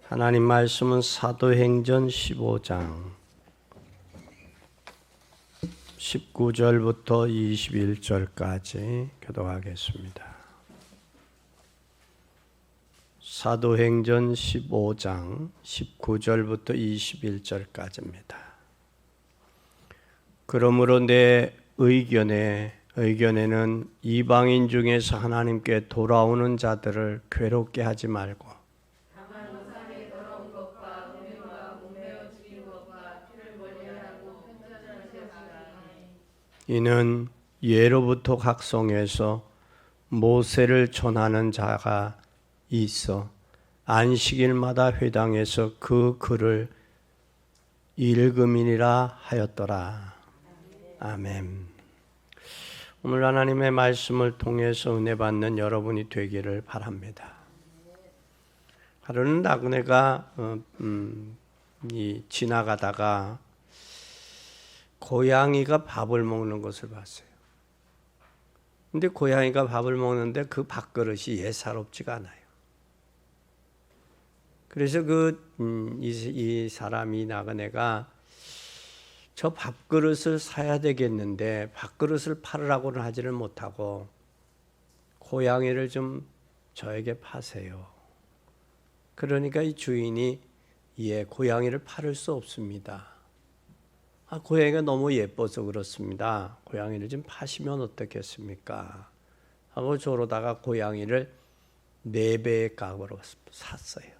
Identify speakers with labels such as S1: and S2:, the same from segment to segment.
S1: 하나님 말씀은 사도행전 15장 19절부터 21절까지 교독하겠습니다. 사도행전 15장 19절부터 21절까지입니다. 그러므로 내 의견에는 이방인 중에서 하나님께 돌아오는 자들을 괴롭게 하지 말고 이는 예로부터 각성에서 모세를 전하는 자가 있어 안식일마다 회당에서 그 글을 읽음이니라 하였더라. 아멘. 오늘 하나님의 말씀을 통해서 은혜 받는 여러분이 되기를 바랍니다. 하루는 나그네가 지나가다가 고양이가 밥을 먹는 것을 봤어요. 근데 고양이가 밥을 먹는데 그 밥그릇이 예사롭지가 않아요. 그래서 이 사람이 나그네가 저 밥그릇을 사야 되겠는데 밥그릇을 팔으라고는 하지를 못하고 고양이를 좀 저에게 파세요. 그러니까 이 주인이 고양이를 팔을 수 없습니다. 고양이가 너무 예뻐서 그렇습니다. 고양이를 좀 파시면 어떻겠습니까? 하고 저러다가 고양이를 4배의 값으로 샀어요.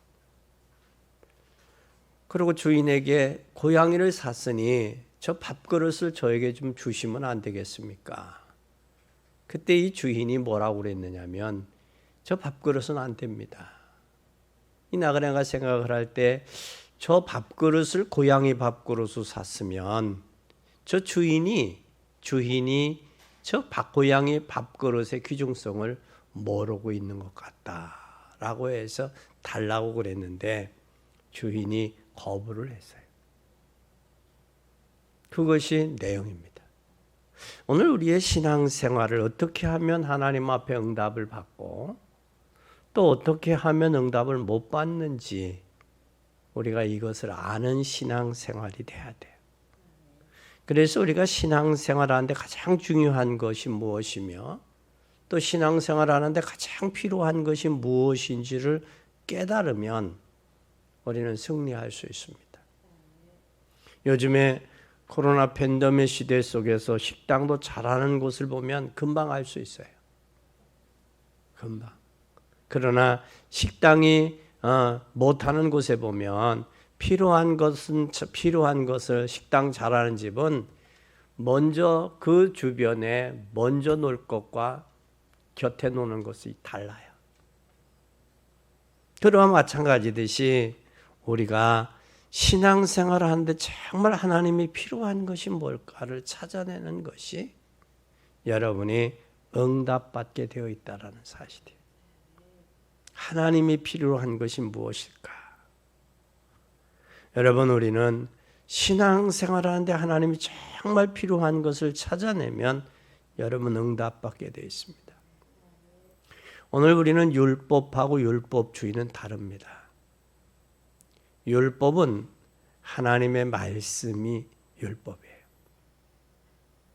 S1: 그리고 주인에게 고양이를 샀으니 저 밥그릇을 저에게 좀 주시면 안 되겠습니까? 그때 이 주인이 뭐라고 그랬느냐면 저 밥그릇은 안 됩니다. 이 나그네가 생각을 할 때 저 밥그릇을 고양이 밥그릇으로 샀으면 저 주인이 저 고양이 밥그릇의 귀중성을 모르고 있는 것 같다라고 해서 달라고 그랬는데 주인이 거부를 했어요. 그것이 내용입니다. 오늘 우리의 신앙생활을 어떻게 하면 하나님 앞에 응답을 받고 또 어떻게 하면 응답을 못 받는지 우리가 이것을 아는 신앙생활이 돼야 돼요. 그래서 우리가 신앙생활하는데 가장 중요한 것이 무엇이며 또 신앙생활하는데 가장 필요한 것이 무엇인지를 깨달으면 우리는 승리할 수 있습니다. 요즘에 코로나 팬데믹 시대 속에서 식당도 잘하는 곳을 보면 금방 알 수 있어요. 금방. 그러나 식당이 못하는 곳에 보면 필요한 것을 식당 잘하는 집은 먼저 그 주변에 먼저 놀 것과 곁에 노는 것이 달라요. 그러와 마찬가지듯이 우리가 신앙생활을 하는데 정말 하나님이 필요한 것이 뭘까를 찾아내는 것이 여러분이 응답받게 되어 있다는 사실이에요. 하나님이 필요한 것이 무엇일까? 여러분, 우리는 신앙생활을 하는데 하나님이 정말 필요한 것을 찾아내면 여러분 응답받게 되어 있습니다. 오늘 우리는 율법하고 율법주의는 다릅니다. 율법은 하나님의 말씀이 율법이에요.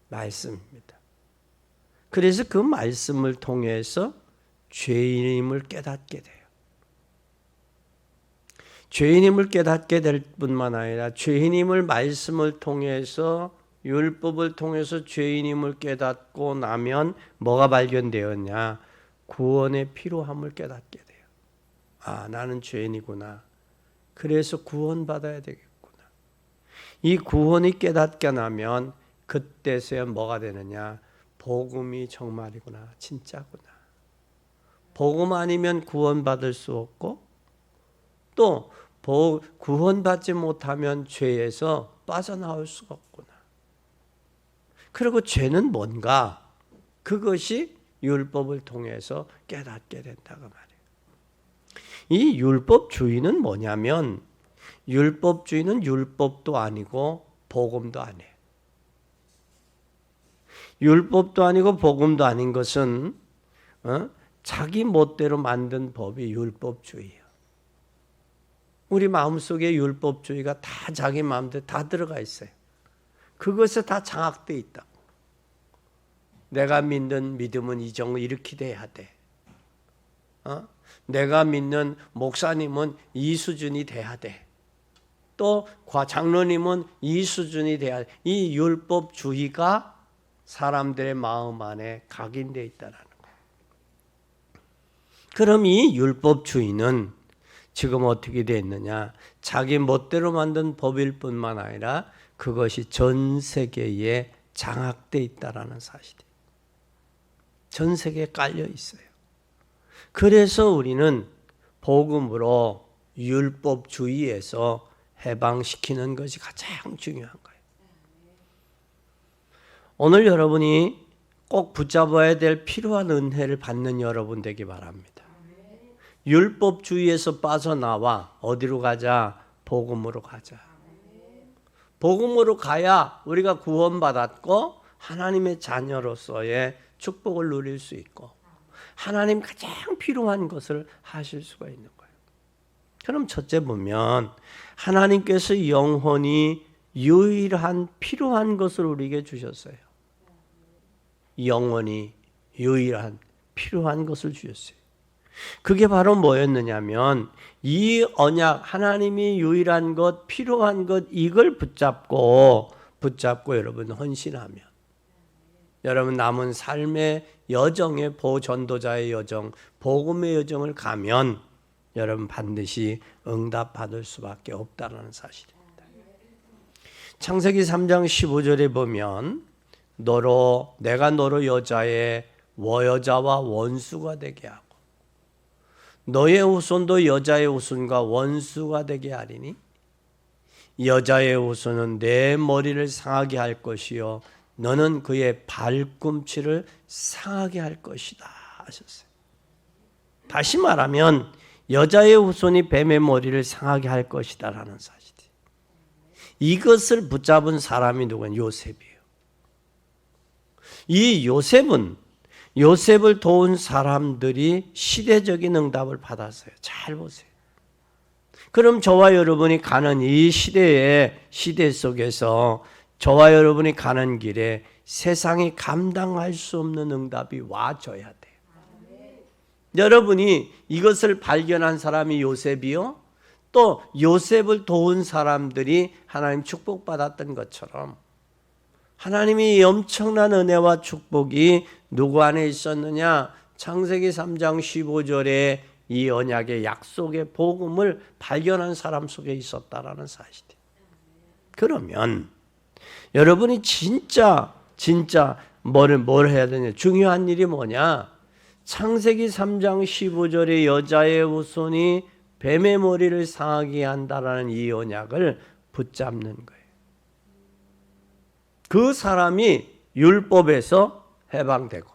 S1: 말씀입니다. 그래서 그 말씀을 통해서 죄인임을 깨닫게 돼요. 죄인임을 깨닫게 될 뿐만 아니라 죄인임을 말씀을 통해서 율법을 통해서 죄인임을 깨닫고 나면 뭐가 발견되었냐? 구원의 필요함을 깨닫게 돼요. 나는 죄인이구나. 그래서 구원받아야 되겠구나. 이 구원이 깨닫게 나면 그때서야 뭐가 되느냐? 복음이 정말이구나. 진짜구나. 복음 아니면 구원받을 수 없고 또 구원받지 못하면 죄에서 빠져나올 수가 없구나. 그리고 죄는 뭔가? 그것이 율법을 통해서 깨닫게 된다고 말해요. 이 율법주의는 뭐냐면 율법주의는 율법도 아니고 복음도 아니에요. 율법도 아니고 복음도 아닌 것은 자기 멋대로 만든 법이 율법주의예요. 우리 마음속에 율법주의가 다 자기 마음대로 다 들어가 있어요. 그것에 다 장악되어 있다. 내가 믿는 믿음은 이 정도 이렇게 돼야 돼. 내가 믿는 목사님은 이 수준이 돼야 돼. 또 장로님은 이 수준이 돼야 돼. 이 율법주의가 사람들의 마음 안에 각인되어 있다는 거예요. 그럼 이 율법주의는 지금 어떻게 되어 있느냐? 자기 멋대로 만든 법일 뿐만 아니라 그것이 전 세계에 장악되어 있다는 사실이에요. 전 세계에 깔려 있어요. 그래서 우리는 복음으로 율법주의에서 해방시키는 것이 가장 중요한 거예요. 오늘 여러분이 꼭 붙잡아야 될 필요한 은혜를 받는 여러분 되기 바랍니다. 율법주의에서 빠져나와 어디로 가자? 복음으로 가자. 복음으로 가야 우리가 구원받았고 하나님의 자녀로서의 축복을 누릴 수 있고 하나님 가장 필요한 것을 하실 수가 있는 거예요. 그럼 첫째 보면 하나님께서 영혼이 유일한 필요한 것을 우리에게 주셨어요. 영혼이 유일한 필요한 것을 주셨어요. 그게 바로 뭐였느냐면 이 언약, 하나님이 유일한 것, 필요한 것, 이걸 붙잡고 여러분 헌신하면 여러분 남은 삶의 여정의 전도자의 여정, 복음의 여정을 가면 여러분 반드시 응답받을 수밖에 없다는 사실입니다. 창세기 3장 15절에 보면 내가 너로 여자의 여자와 원수가 되게 하고 너의 후손도 여자의 후손과 원수가 되게 하리니 여자의 후손은 내 머리를 상하게 할 것이요 너는 그의 발꿈치를 상하게 할 것이다 하셨어요. 다시 말하면 여자의 후손이 뱀의 머리를 상하게 할 것이다 라는 사실이에요. 이것을 붙잡은 사람이 누구냐? 요셉이에요. 이 요셉을 도운 사람들이 시대적인 응답을 받았어요. 잘 보세요. 그럼 저와 여러분이 가는 이 시대 속에서 저와 여러분이 가는 길에 세상이 감당할 수 없는 응답이 와줘야 돼요. 여러분이 이것을 발견한 사람이 요셉이요. 또 요셉을 도운 사람들이 하나님 축복받았던 것처럼 하나님이 엄청난 은혜와 축복이 누구 안에 있었느냐? 창세기 3장 15절에 이 언약의 약속의 복음을 발견한 사람 속에 있었다라는 사실이에요. 그러면 여러분이 진짜 뭘 해야 되냐? 중요한 일이 뭐냐? 창세기 3장 15절에 여자의 후손이 뱀의 머리를 상하게 한다라는 이 언약을 붙잡는 거예요. 그 사람이 율법에서 해방되고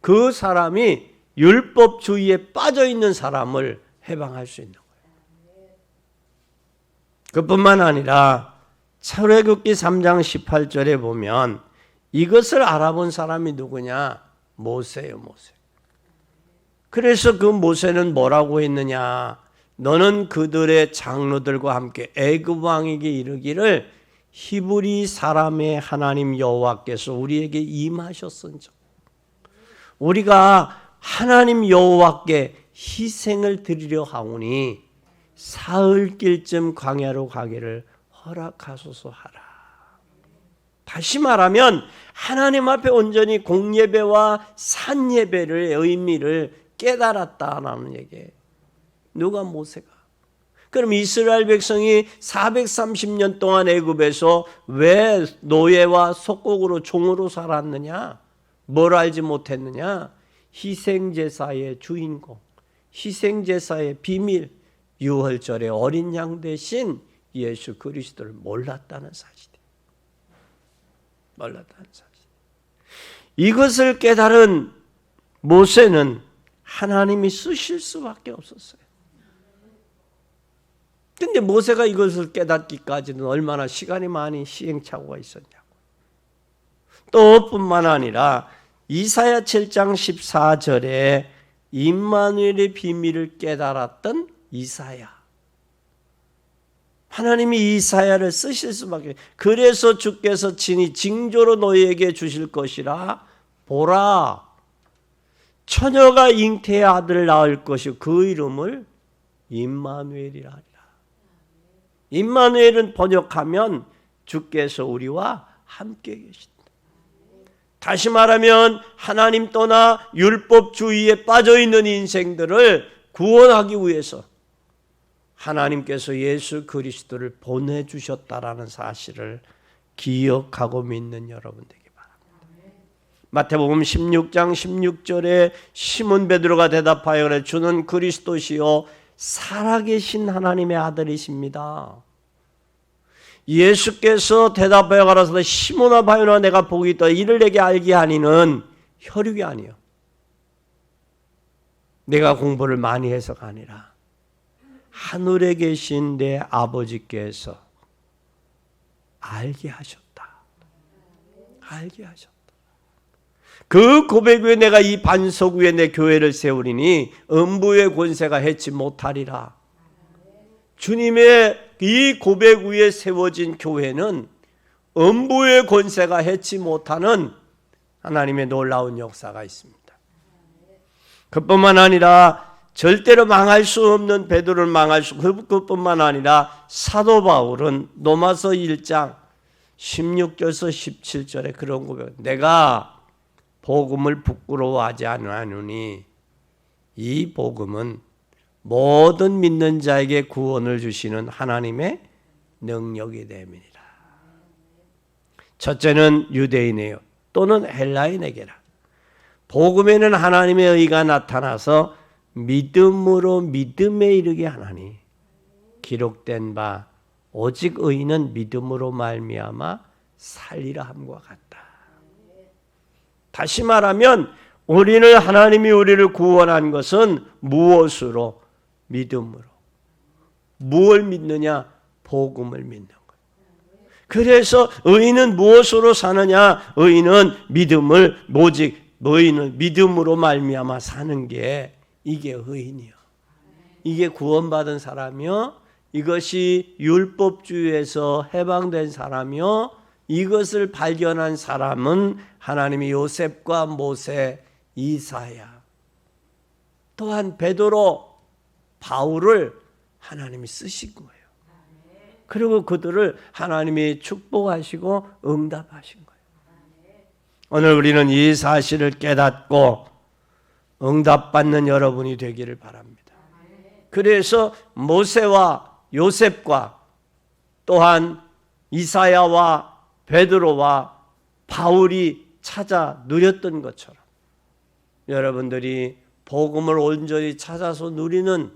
S1: 그 사람이 율법주의에 빠져있는 사람을 해방할 수 있는 거예요. 그뿐만 아니라 출애굽기 3장 18절에 보면 이것을 알아본 사람이 누구냐? 모세예요, 모세. 그래서 그 모세는 뭐라고 했느냐? 너는 그들의 장로들과 함께 애굽 왕에게 이르기를 히브리 사람의 하나님 여호와께서 우리에게 임하셨은즉 우리가 하나님 여호와께 희생을 드리려 하오니 사흘길쯤 광야로 가기를 허락하소서 하라. 다시 말하면 하나님 앞에 온전히 공예배와 산예배의 의미를 깨달았다라는 얘기예요. 누가? 모세가. 그럼 이스라엘 백성이 430년 동안 애굽에서 왜 노예와 속국으로 종으로 살았느냐? 뭘 알지 못했느냐? 희생제사의 주인공, 희생제사의 비밀, 유월절의 어린 양 대신 예수 그리스도를 몰랐다는 사실이에요. 몰랐다는 사실. 이것을 깨달은 모세는 하나님이 쓰실 수밖에 없었어요. 근데 모세가 이것을 깨닫기까지는 얼마나 시간이 많이 시행착오가 있었냐고. 또 뿐만 아니라 이사야 7장 14절에 임마누엘의 비밀을 깨달았던 이사야. 하나님이 이사야를 쓰실 수밖에. 그래서 주께서 친히 징조로 너희에게 주실 것이라. 보라, 처녀가 잉태의 아들을 낳을 것이요 그 이름을 임마누엘이라 하리라. 임마누엘은 번역하면 주께서 우리와 함께 계신다. 다시 말하면 하나님 떠나 율법주의에 빠져있는 인생들을 구원하기 위해서 하나님께서 예수 그리스도를 보내주셨다라는 사실을 기억하고 믿는 여러분 되기 바랍니다. 마태복음 16장 16절에 시몬 베드로가 대답하여 그래, 주는 그리스도시요 살아계신 하나님의 아들이십니다. 예수께서 대답하여 가라사대 시몬아 바요나 내가 복이 있다 이를 내게 알게 하니는 혈육이 아니요 내가 공부를 많이 해서가 아니라 하늘에 계신 내 아버지께서 알게 하셨다. 알게 하셨다. 그 고백 위에 내가 이 반석 위에 내 교회를 세우리니 음부의 권세가 해치 못하리라. 주님의 이 고백 위에 세워진 교회는 음부의 권세가 해치 못하는 하나님의 놀라운 역사가 있습니다. 그뿐만 아니라 절대로 망할 수 없는 베드로를 망할 수 그뿐만 아니라 사도 바울은 로마서 1장 16절에서 17절에 그런 고백, 내가 복음을 부끄러워하지 않으니 이 복음은 모든 믿는 자에게 구원을 주시는 하나님의 능력이 됨이니라. 첫째는 유대인이에요. 또는 헬라인에게라. 복음에는 하나님의 의가 나타나서 믿음으로 믿음에 이르게 하나니 기록된 바 오직 의인은 믿음으로 말미암아 살리라 함과 같다. 다시 말하면 우리는 하나님이 우리를 구원한 것은 무엇으로? 믿음으로. 무엇을 믿느냐? 복음을 믿는 거예요. 그래서 의인은 무엇으로 사느냐? 의인은 믿음을 오직 의인은 믿음으로 말미암아 사는 게 이게 의인이요. 이게 구원받은 사람이요. 이것이 율법주의에서 해방된 사람이요. 이것을 발견한 사람은 하나님이 요셉과 모세, 이사야, 또한 베드로, 바울을 하나님이 쓰신 거예요. 그리고 그들을 하나님이 축복하시고 응답하신 거예요. 오늘 우리는 이 사실을 깨닫고 응답받는 여러분이 되기를 바랍니다. 그래서 모세와 요셉과 또한 이사야와 베드로와 바울이 찾아 누렸던 것처럼 여러분들이 복음을 온전히 찾아서 누리는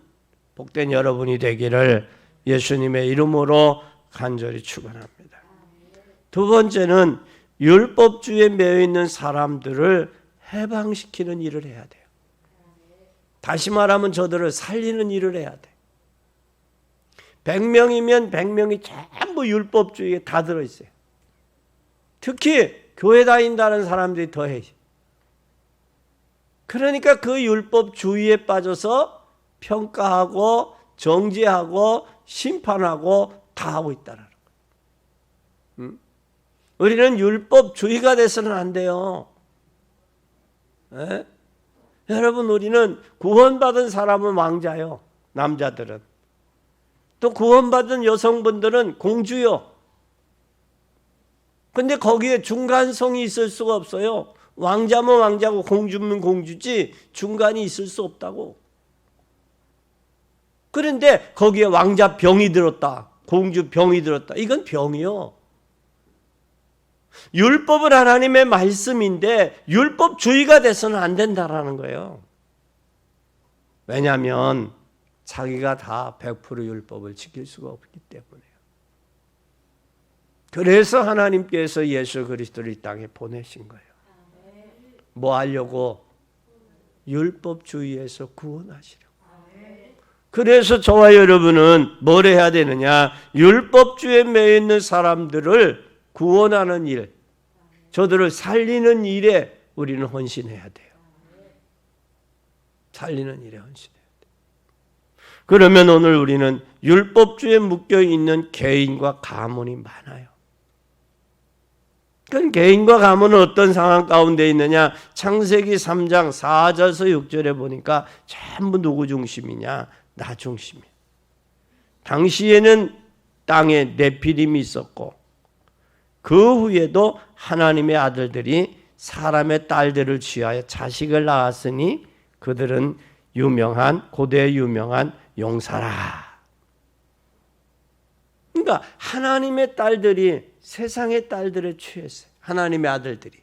S1: 복된 여러분이 되기를 예수님의 이름으로 간절히 축원합니다. 두 번째는 율법주의에 매여 있는 사람들을 해방시키는 일을 해야 돼요. 다시 말하면 저들을 살리는 일을 해야 돼. 100명이면 100명이 전부 율법주의에 다 들어있어요. 특히 교회 다닌다는 사람들이 더해. 그러니까 그 율법주의에 빠져서 평가하고 정죄하고 심판하고 다 하고 있다는 거예요. 우리는 율법주의가 돼서는 안 돼요. 에? 여러분, 우리는 구원받은 사람은 왕자요. 남자들은. 또 구원받은 여성분들은 공주요. 근데 거기에 중간성이 있을 수가 없어요. 왕자면 왕자고 공주면 공주지 중간이 있을 수 없다고. 그런데 거기에 왕자 병이 들었다. 공주 병이 들었다. 이건 병이요. 율법은 하나님의 말씀인데 율법주의가 돼서는 안 된다라는 거예요. 왜냐하면 자기가 다 100% 율법을 지킬 수가 없기 때문에요. 그래서 하나님께서 예수 그리스도를 이 땅에 보내신 거예요. 뭐 하려고? 율법주의에서 구원하시려고. 그래서 저와 여러분은 뭘 해야 되느냐? 율법주의에 매여 있는 사람들을 구원하는 일, 저들을 살리는 일에 우리는 헌신해야 돼요. 살리는 일에 헌신해야 돼요. 그러면 오늘 우리는 율법주의에 묶여 있는 개인과 가문이 많아요. 그 개인과 가문은 어떤 상황 가운데 있느냐? 창세기 3장 4절에서 6절에 보니까 전부 누구 중심이냐? 나 중심이야. 당시에는 땅에 네피림이 있었고 그 후에도 하나님의 아들들이 사람의 딸들을 취하여 자식을 낳았으니 그들은 고대 유명한 용사라. 그러니까 하나님의 딸들이 세상의 딸들에 취했어요. 하나님의 아들들이.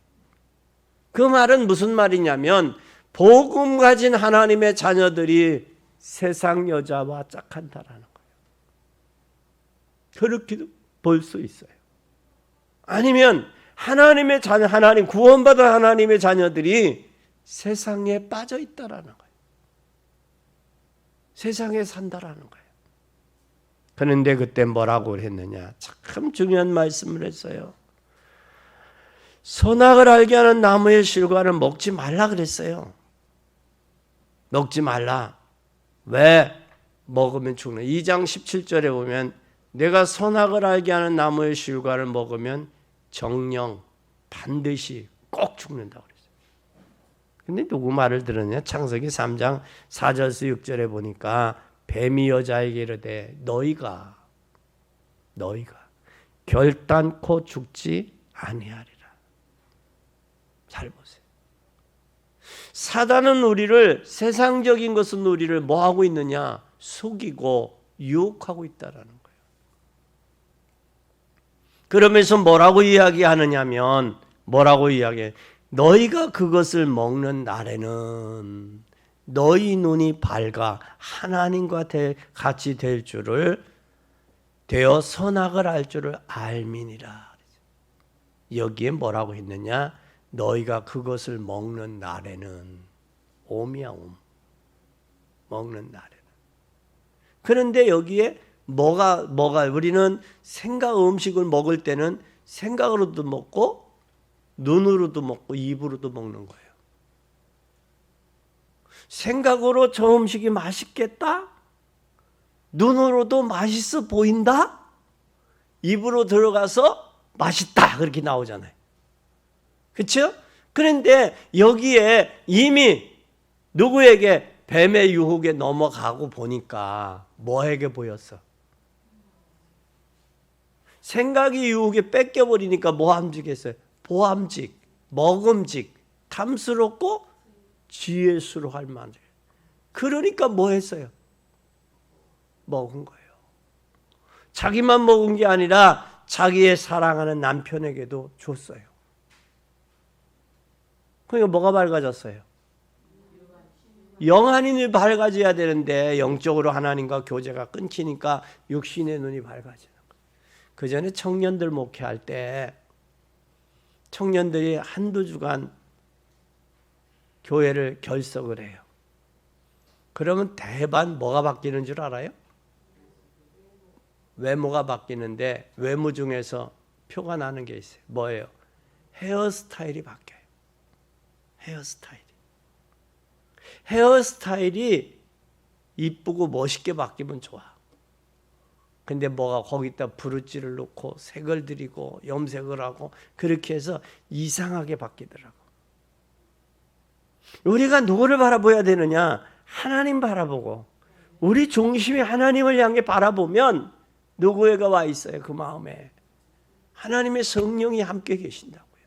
S1: 그 말은 무슨 말이냐면 복음 가진 하나님의 자녀들이 세상 여자와 짝한다라는 거예요. 그렇게도 볼 수 있어요. 아니면 하나님의 자녀, 하나님 구원받은 하나님의 자녀들이 세상에 빠져 있다라는 거예요. 세상에 산다라는 거예요. 그런데 그때 뭐라고 했느냐? 참 중요한 말씀을 했어요. 선악을 알게 하는 나무의 실과는 먹지 말라 그랬어요. 먹지 말라. 왜? 먹으면 죽는. 2장 17절에 보면 내가 선악을 알게 하는 나무의 실과를 먹으면 정령 반드시 꼭 죽는다고 그랬어요. 근데 누구 말을 들었냐? 창세기 3장 4절에서 6절에 보니까 뱀이 여자에게 이르되 너희가 결단코 죽지 아니하리라. 잘 보세요. 사단은 우리를, 세상적인 것은 우리를 뭐 하고 있느냐? 속이고 유혹하고 있다라는 거예요. 그러면서 뭐라고 이야기하느냐면 너희가 그것을 먹는 날에는 너희 눈이 밝아 하나님과 같이 될 줄을 되어 선악을 알 줄을 알미니라. 여기에 뭐라고 했느냐? 너희가 그것을 먹는 날에는 오미야 먹는 날에는. 그런데 여기에 뭐가 우리는 음식을 먹을 때는 생각으로도 먹고 눈으로도 먹고 입으로도 먹는 거예요. 생각으로 저 음식이 맛있겠다? 눈으로도 맛있어 보인다? 입으로 들어가서 맛있다 그렇게 나오잖아요. 그렇죠? 그런데 여기에 이미 누구에게 뱀의 유혹에 넘어가고 보니까 뭐에게 보였어? 생각이 유혹에 뺏겨버리니까 뭐 함직했어요? 보함직, 먹음직, 탐스럽고 지혜스러 할 만해. 그러니까 뭐 했어요? 먹은 거예요. 자기만 먹은 게 아니라 자기의 사랑하는 남편에게도 줬어요. 그러니까 뭐가 밝아졌어요? 영안이 밝아져야 되는데 영적으로 하나님과 교제가 끊기니까 육신의 눈이 밝아지는 거예요. 그 전에 청년들 목회할 때 청년들이 한두 주간 교회를 결석을 해요. 그러면 대반 뭐가 바뀌는 줄 알아요? 외모가 바뀌는데 외모 중에서 표가 나는 게 있어요. 뭐예요? 헤어스타일이 바뀌어요. 헤어스타일이 이쁘고 멋있게 바뀌면 좋아. 근데 뭐가 거기다 브루찌를 넣고 색을 들이고 염색을 하고 그렇게 해서 이상하게 바뀌더라고. 우리가 누구를 바라봐야 되느냐? 하나님 바라보고 우리 중심이 하나님을 향해 바라보면 누구에게 와 있어요? 그 마음에 하나님의 성령이 함께 계신다고요.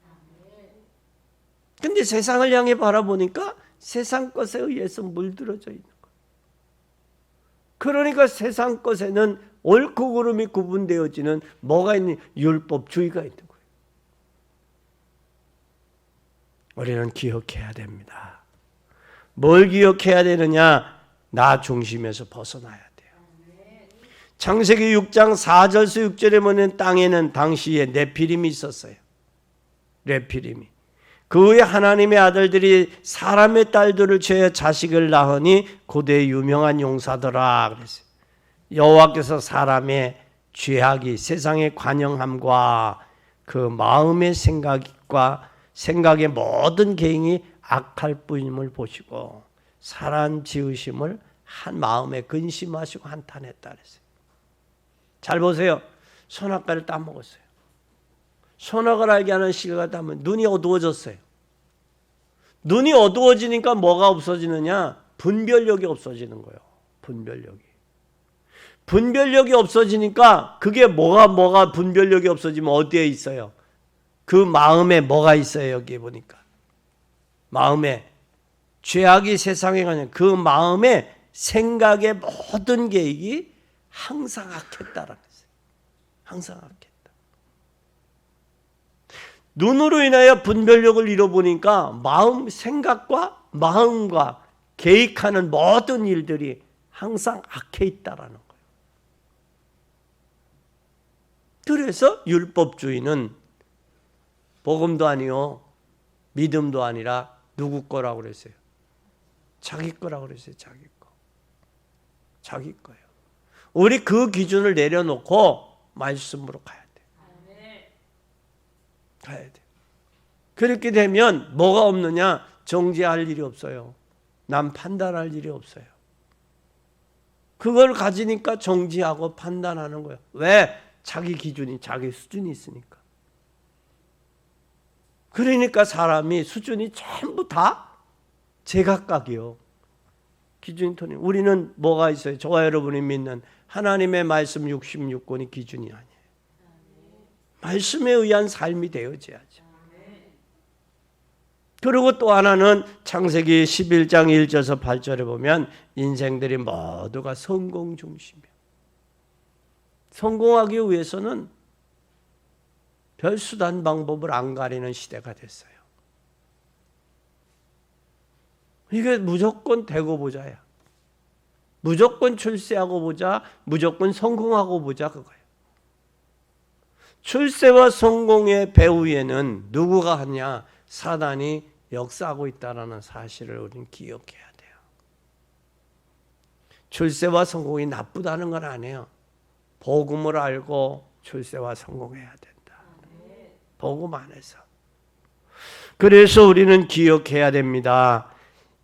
S1: 근데 세상을 향해 바라보니까 세상 것에 의해서 물들어져 있는 거예요. 그러니까 세상 것에는 옳고 그름이 구분되어지는 뭐가 있는? 율법주의가 있는 거예요. 우리는 기억해야 됩니다. 뭘 기억해야 되느냐? 나 중심에서 벗어나야 돼요. 창세기 6장 4절에서 6절에 보면 땅에는 당시에 네피림이 있었어요. 네피림이. 그 후에 하나님의 아들들이 사람의 딸들을 취해 자식을 낳으니 고대의 유명한 용사더라 그랬어요. 여호와께서 사람의 죄악이 세상의 관영함과 그 마음의 생각의 모든 계획이 악할 뿐임을 보시고 사람 지으심을 한 마음에 근심하시고 한탄했다 그랬어요. 잘 보세요. 선악과를 따먹었어요. 선악을 알게 하는 씨가 따면 눈이 어두워졌어요. 눈이 어두워지니까 뭐가 없어지느냐? 분별력이 없어지는 거예요. 분별력이 없어지니까 그게 뭐가 분별력이 없어지면 어디에 있어요? 그 마음에 뭐가 있어요? 여기 보니까 마음에 죄악이 세상에 가는 그 마음에 생각의 모든 계획이 항상 악했다라는 거예요. 항상 악했다. 눈으로 인하여 분별력을 잃어보니까 생각과 마음과 계획하는 모든 일들이 항상 악해 있다라는 거예요. 그래서 율법주의는 복음도 아니요 믿음도 아니라 누구 거라고 그랬어요? 자기 거라고 그랬어요. 자기 거예요. 우리 그 기준을 내려놓고 말씀으로 가야 돼. 그렇게 되면 뭐가 없느냐? 정죄할 일이 없어요. 남 판단할 일이 없어요. 그걸 가지니까 정지하고 판단하는 거예요. 왜? 자기 기준이 자기 수준이 있으니까. 그러니까 사람이 수준이 전부 다 제각각이요. 기준이 틀린. 우리는 뭐가 있어요? 저와 여러분이 믿는 하나님의 말씀 66권이 기준이 아니에요. 말씀에 의한 삶이 되어져야죠. 그리고 또 하나는 창세기 11장 1절에서 8절에 보면 인생들이 모두가 성공 중심이에요. 성공하기 위해서는 별 수단 방법을 안 가리는 시대가 됐어요. 이게 무조건 되고 보자야. 무조건 출세하고 보자, 무조건 성공하고 보자 그거예요. 출세와 성공의 배후에는 누구가 하냐? 사단이 역사하고 있다는 사실을 우리는 기억해야 돼요. 출세와 성공이 나쁘다는 건 아니에요. 복음을 알고 출세와 성공해야 된다. 복음 안에서. 그래서 우리는 기억해야 됩니다.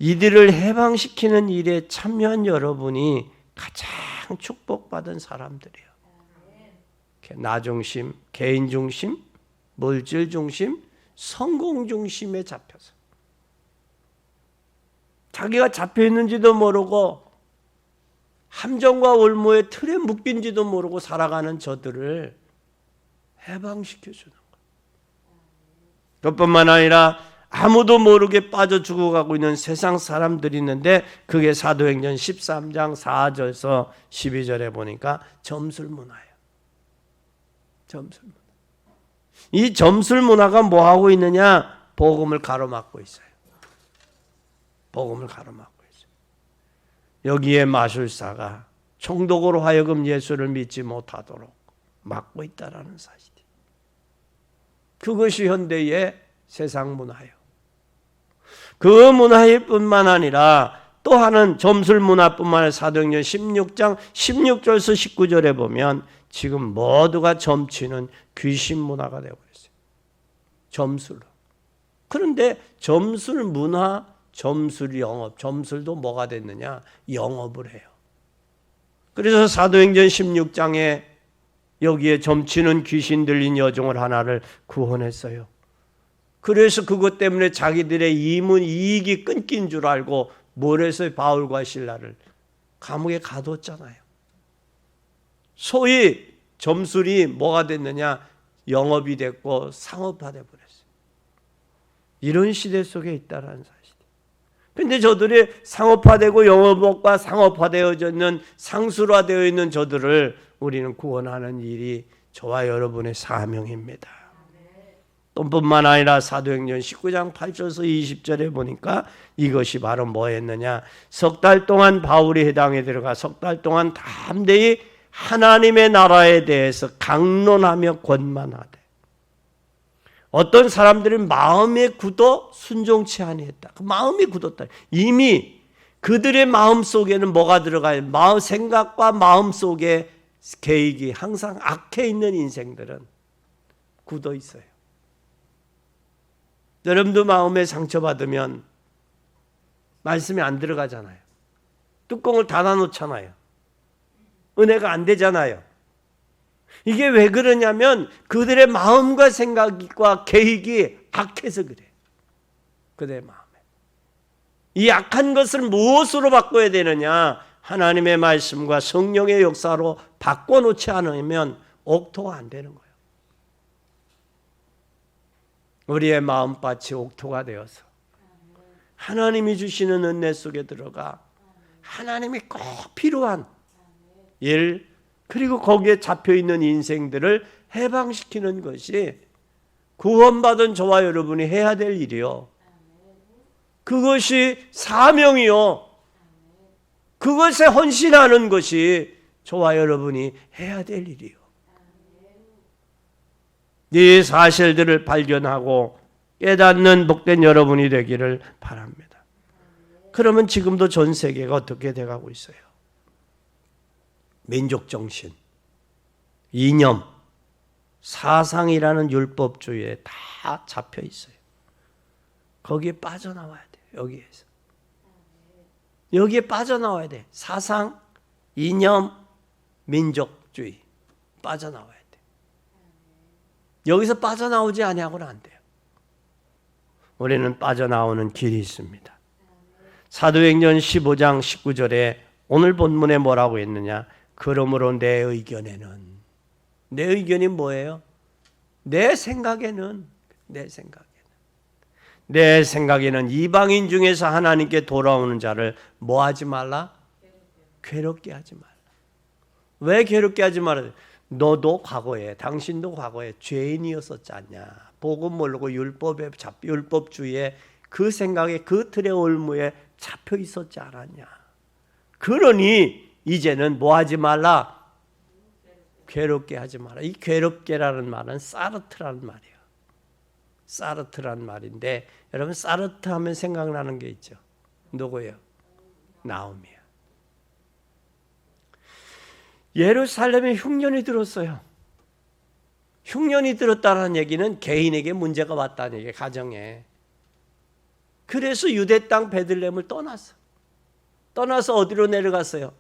S1: 이들을 해방시키는 일에 참여한 여러분이 가장 축복받은 사람들이에요. 나 중심, 개인 중심, 물질 중심, 성공 중심에 잡혀서 자기가 잡혀 있는지도 모르고 함정과 올무의 틀에 묶인지도 모르고 살아가는 저들을 해방시켜주는 거예요. 그것뿐만 아니라 아무도 모르게 빠져 죽어가고 있는 세상 사람들이 있는데 그게 사도행전 13장 4절에서 12절에 보니까 점술문화예요. 점술문화. 이 점술문화가 뭐하고 있느냐? 복음을 가로막고 있어요. 복음을 가로막고 있어요. 여기에 마술사가 총독으로 하여금 예수를 믿지 못하도록 막고 있다는 사실이에요. 그것이 현대의 세상 문화예요. 그 문화일 뿐만 아니라 또 하나는 점술 문화뿐만 아니라 사도행전 16장 16절에서 19절에 보면 지금 모두가 점치는 귀신 문화가 되어버렸어요. 점술로. 그런데 점술 문화, 점술 영업, 점술도 뭐가 됐느냐? 영업을 해요. 그래서 사도행전 16장에 여기에 점치는 귀신 들린 여종을 하나를 구원했어요. 그래서 그것 때문에 자기들의 이익이 끊긴 줄 알고 뭘 해서 바울과 실라를 감옥에 가뒀잖아요. 소위 점술이 뭐가 됐느냐? 영업이 됐고 상업화돼 버렸어요. 이런 시대 속에 있다는 사실. 그런데 저들이 상업화되고 영업과 상업화되어져 있는 상술화되어 있는 저들을 우리는 구원하는 일이 저와 여러분의 사명입니다. 또 뿐만 아니라 사도행전 19장 8절에서 20절에 보니까 이것이 바로 뭐였느냐? 석 달 동안 바울이 회당에 들어가 석 달 동안 담대히 하나님의 나라에 대해서 강론하며 권만하되 어떤 사람들은 마음에 굳어 순종치 아니했다. 그 마음이 굳었다. 이미 그들의 마음 속에는 뭐가 들어가요? 마음 생각과 마음 속에 계획이 항상 악해 있는 인생들은 굳어 있어요. 여러분도 마음에 상처받으면 말씀이 안 들어가잖아요. 뚜껑을 닫아놓잖아요. 은혜가 안 되잖아요. 이게 왜 그러냐면 그들의 마음과 생각과 계획이 악해서 그래. 그들의 마음에. 이 악한 것을 무엇으로 바꿔야 되느냐? 하나님의 말씀과 성령의 역사로 바꿔놓지 않으면 옥토가 안 되는 거예요. 우리의 마음밭이 옥토가 되어서 하나님이 주시는 은혜 속에 들어가 하나님이 꼭 필요한 일, 그리고 거기에 잡혀있는 인생들을 해방시키는 것이 구원받은 저와 여러분이 해야 될 일이요. 그것이 사명이요. 그것에 헌신하는 것이 저와 여러분이 해야 될 일이요. 이 사실들을 발견하고 깨닫는 복된 여러분이 되기를 바랍니다. 그러면 지금도 전 세계가 어떻게 돼가고 있어요? 민족정신, 이념, 사상이라는 율법주의에 다 잡혀 있어요. 거기에 빠져나와야 돼요. 여기에서. 여기에 빠져나와야 돼. 사상, 이념, 민족주의 빠져나와야 돼. 여기서 빠져나오지 아니하고는 안 돼요. 우리는 빠져나오는 길이 있습니다. 사도행전 15장 19절에 오늘 본문에 뭐라고 했느냐? 그러므로 내 의견이 뭐예요? 내 생각에는 이방인 중에서 하나님께 돌아오는 자를 뭐 하지 말라? 괴롭게 하지 말라. 왜 괴롭게 하지 말라? 너도 과거에, 당신도 과거에 죄인이었었지 않냐? 복음 모르고 율법주의에 그 생각에 그 틀의 올무에 잡혀 있었지 않았냐? 그러니 이제는 뭐 하지 말라? 괴롭게 하지 마라. 이 괴롭게라는 말은 사르트라는 말이에요. 사르트라는 말인데 여러분 사르트 하면 생각나는 게 있죠. 누구예요? 나오미야. 예루살렘에 흉년이 들었어요. 흉년이 들었다는 얘기는 개인에게 문제가 왔다는 얘기예요. 가정에. 그래서 유대 땅 베들레헴을 떠나서 어디로 내려갔어요?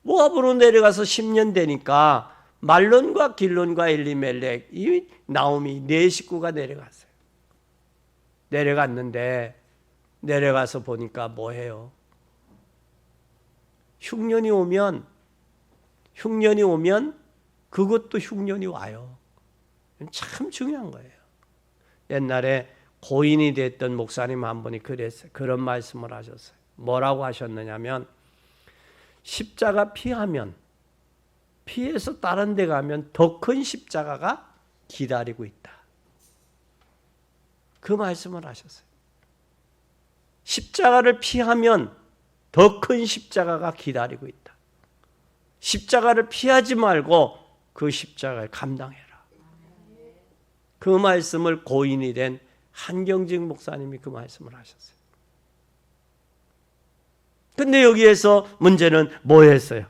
S1: 모압으로 내려가서 10년 되니까 말론과 길론과 엘리멜렉, 이 나오미 네 식구가 내려갔어요. 내려갔는데 내려가서 보니까 뭐해요? 흉년이 오면 그것도 흉년이 와요. 참 중요한 거예요. 옛날에 고인이 됐던 목사님 한 분이 그런 말씀을 하셨어요. 뭐라고 하셨느냐면 십자가 피해서 다른 데 가면 더 큰 십자가가 기다리고 있다. 그 말씀을 하셨어요. 십자가를 피하면 더 큰 십자가가 기다리고 있다. 십자가를 피하지 말고 그 십자가를 감당해라. 그 말씀을 고인이 된 한경직 목사님이 그 말씀을 하셨어요. 근데 여기에서 문제는 뭐였어요?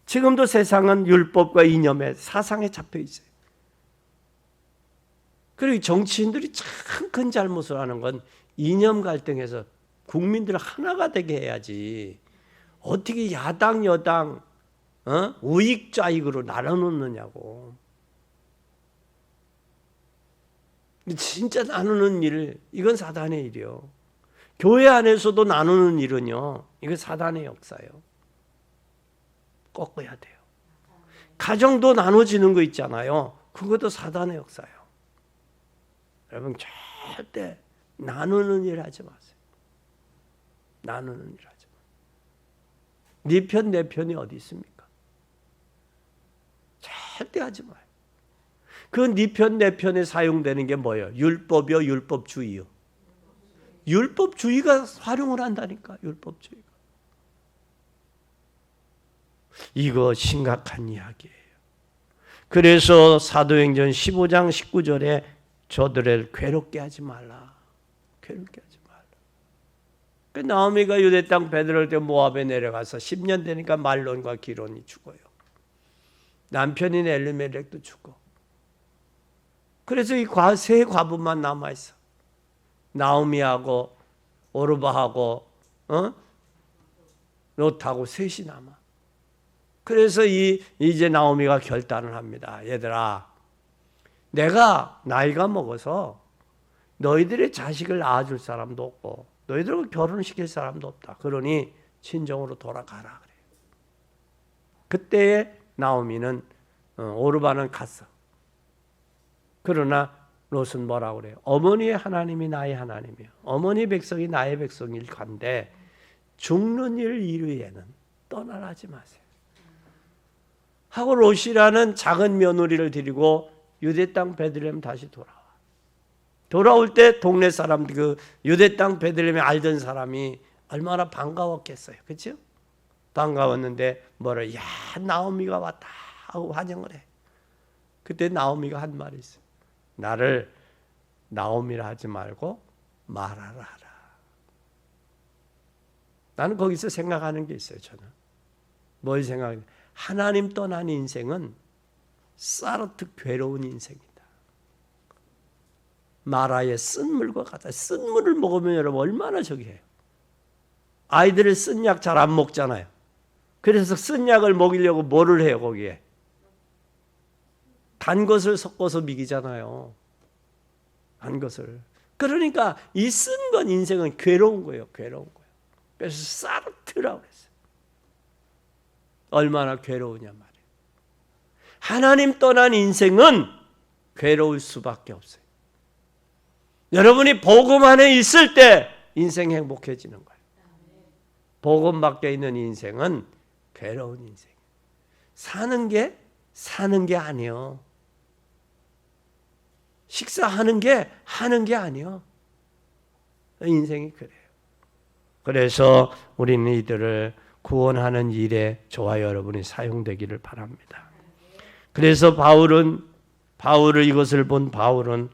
S1: 지금도 세상은 율법과 이념의 사상에 잡혀 있어요. 그리고 정치인들이 참 큰 잘못을 하는 건 이념 갈등에서 국민들을 하나가 되게 해야지 어떻게 야당 여당 우익 좌익으로 나눠놓느냐고. 진짜 나누는 일, 이건 사단의 일이요. 교회 안에서도 나누는 일은요, 이건 사단의 역사예요. 꺾어야 돼요. 가정도 나눠지는 거 있잖아요. 그것도 사단의 역사예요. 여러분 절대 나누는 일 하지 마세요. 나누는 일 하지 마세요. 네 편, 내 편이 어디 있습니까? 절대 하지 마요. 그 네 편, 내 편에 사용되는 게 뭐예요? 율법이요, 율법주의요. 율법주의가 활용을 한다니까, 율법주의가. 이거 심각한 이야기예요. 그래서 사도행전 15장 19절에 저들을 괴롭게 하지 말라. 괴롭게 하지 말라. 그 나오미가 유대 땅 베들레헴 때 모압에 내려가서 10년 되니까 말론과 기론이 죽어요. 남편인 엘리멜렉도 죽어. 그래서 이 세 과부만 남아있어. 나오미하고 오르바하고 롯하고 셋이 남아. 그래서 이제 나오미가 결단을 합니다. 얘들아, 내가 나이가 먹어서 너희들의 자식을 낳아줄 사람도 없고 너희들과 결혼시킬 사람도 없다. 그러니 친정으로 돌아가라 그래요. 그때에 나오미는 오르바는 갔어. 그러나 롯은 뭐라고 그래요? 어머니의 하나님이 나의 하나님이요, 어머니 백성이 나의 백성일 간데 죽는 일 이후에는 떠나라 하지 마세요 하고 롯이라는 작은 며느리를 데리고 유대 땅 베들레헴 다시 돌아올 때 동네 사람, 그 유대 땅 베들레헴에 알던 사람이 얼마나 반가웠겠어요. 그렇죠? 반가웠는데 뭐를, 야, 나오미가 왔다 하고 환영을 해. 그때 나오미가 한 말이 있어요. 나를 나오미라 하지 말고 마라라 하라. 나는 거기서 생각하는 게 있어요. 저는 뭘 생각해요? 하나님 떠난 인생은 사르트 괴로운 인생이다. 마라의 쓴물과 같아. 쓴물을 먹으면 여러분 얼마나 저기 해요. 아이들을 쓴 약 잘 안 먹잖아요. 그래서 쓴 약을 먹이려고 뭐를 해요? 거기에 단 것을 섞어서 먹이잖아요. 단 것을. 그러니까 이 쓴 건 인생은 괴로운 거예요. 괴로운 거예요. 그래서 사르트라고 했어요. 얼마나 괴로우냐 말이에요. 하나님 떠난 인생은 괴로울 수밖에 없어요. 여러분이 복음 안에 있을 때 인생 행복해지는 거예요. 복음 밖에 있는 인생은 괴로운 인생. 사는 게 아니요. 식사하는 게 하는 게 아니요. 인생이 그래요. 그래서 우리는 이들을 구원하는 일에 저와 여러분이 사용되기를 바랍니다. 그래서 바울을 이것을 본 바울은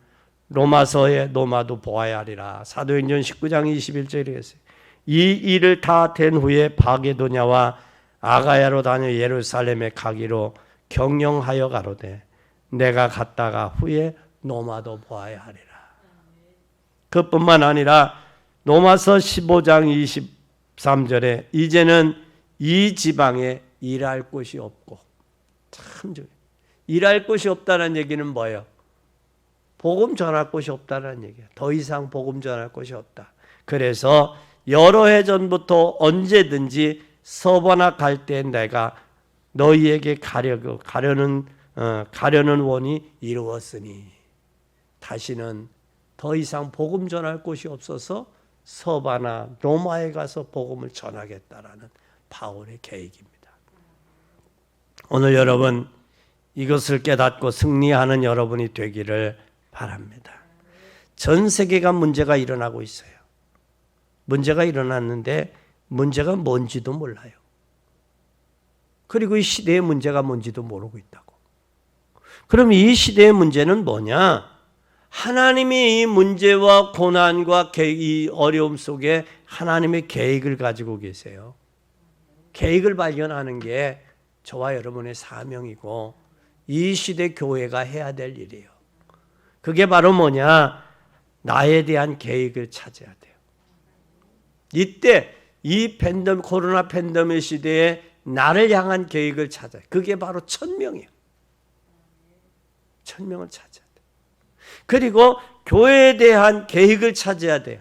S1: 로마서에 노마도 보아야 하리라. 사도행전 19장 21절에 이렇게 했어요. 이 일을 다 된 후에 바게도냐와 아가야로 다녀 예루살렘에 가기로 경영하여 가로되 내가 갔다가 후에 노마도 보아야 하리라. 그뿐만 아니라 로마서 15장 23절에 이제는 이 지방에 일할 곳이 없고, 참 좋아요. 일할 곳이 없다는 얘기는 뭐예요? 복음 전할 곳이 없다는 얘기예요. 더 이상 복음 전할 곳이 없다. 그래서 여러 해 전부터 언제든지 서바나 갈 때 내가 너희에게 가려는 원이 이루었으니 다시는 더 이상 복음 전할 곳이 없어서 서바나 로마에 가서 복음을 전하겠다라는 바울의 계획입니다. 오늘 여러분 이것을 깨닫고 승리하는 여러분이 되기를 바랍니다. 전 세계가 문제가 일어나고 있어요. 문제가 일어났는데 문제가 뭔지도 몰라요. 그리고 이 시대의 문제가 뭔지도 모르고 있다고. 그럼 이 시대의 문제는 뭐냐? 하나님이 이 문제와 고난과 이 어려움 속에 하나님의 계획을 가지고 계세요. 계획을 발견하는 게 저와 여러분의 사명이고 이 시대 교회가 해야 될 일이에요. 그게 바로 뭐냐? 나에 대한 계획을 찾아야 돼요. 이때 이 코로나 팬데믹 시대에 나를 향한 계획을 찾아요. 그게 바로 1000명이에요. 1000명을 찾아야 돼요. 그리고 교회에 대한 계획을 찾아야 돼요.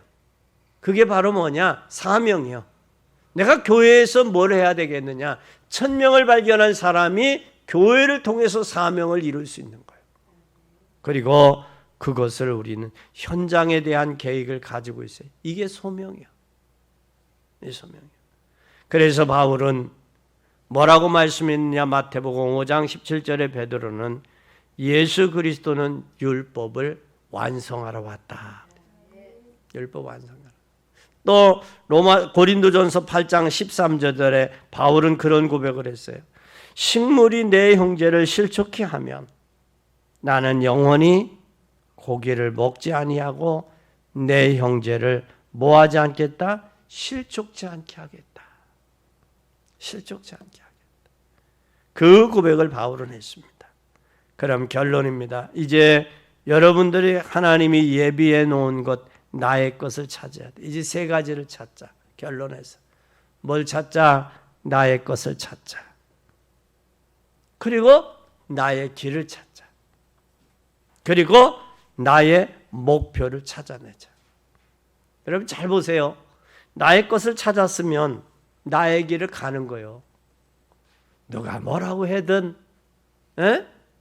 S1: 그게 바로 뭐냐? 사명이요. 내가 교회에서 뭘 해야 되겠느냐? 1000명을 발견한 사람이 교회를 통해서 사명을 이룰 수 있는 거예요. 그리고 그것을 우리는 현장에 대한 계획을 가지고 있어요. 이게 소명이야. 이 소명이야. 그래서 바울은 뭐라고 말씀했느냐? 마태복음 5장 17절에 베드로는 예수 그리스도는 율법을 완성하러 왔다. 율법 완성하러. 또 고린도전서 8장 13절에 바울은 그런 고백을 했어요. 식물이 내 형제를 실족케 하면 나는 영원히 고기를 먹지 아니하고 내 형제를 뭐하지 않겠다? 실족지 않게 하겠다. 실족지 않게 하겠다. 그 고백을 바울은 했습니다. 그럼 결론입니다. 이제 여러분들이 하나님이 예비해 놓은 것, 나의 것을 찾아야 돼. 이제 세 가지를 찾자. 결론에서 뭘 찾자? 나의 것을 찾자. 그리고 나의 길을 찾자. 그리고 나의 목표를 찾아내자. 여러분 잘 보세요. 나의 것을 찾았으면 나의 길을 가는 거예요. 누가 뭐라고 하든,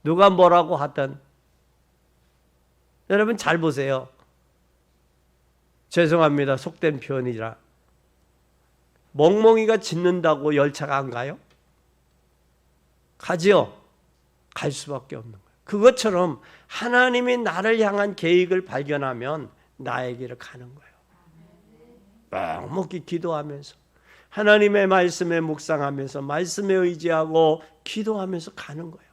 S1: 누가 뭐라고 하든. 여러분 잘 보세요. 죄송합니다. 속된 표현이라. 멍멍이가 짖는다고 열차가 안 가요? 가지요. 갈 수밖에 없는 거예요. 그것처럼 하나님이 나를 향한 계획을 발견하면 나의 길을 가는 거예요. 묵묵히 기도하면서 하나님의 말씀에 묵상하면서 말씀에 의지하고 기도하면서 가는 거예요.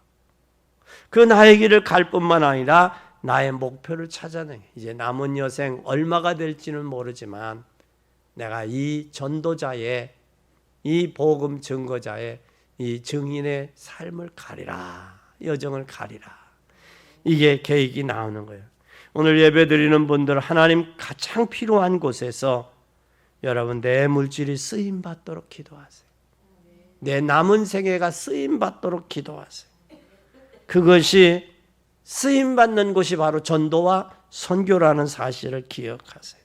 S1: 그 나의 길을 갈 뿐만 아니라 나의 목표를 찾아내. 이제 남은 여생 얼마가 될지는 모르지만 내가 이 전도자의, 이 복음 증거자의 이 증인의 삶을 가리라. 여정을 가리라. 이게 계획이 나오는 거예요. 오늘 예배드리는 분들 하나님 가장 필요한 곳에서 여러분 내 물질이 쓰임받도록 기도하세요. 내 남은 생애가 쓰임받도록 기도하세요. 그것이 쓰임받는 곳이 바로 전도와 선교라는 사실을 기억하세요.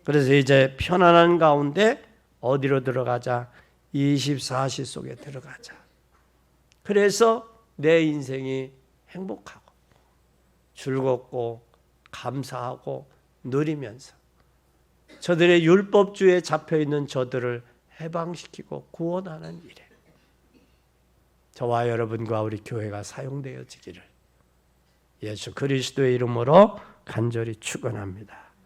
S1: 그래서 이제 편안한 가운데 어디로 들어가자? 24시 속에 들어가자. 그래서 내 인생이 행복하고 즐겁고 감사하고 누리면서 저들의 율법주의에 잡혀있는 저들을 해방시키고 구원하는 일에 저와 여러분과 우리 교회가 사용되어지기를 예수 그리스도의 이름으로 간절히 축원합니다.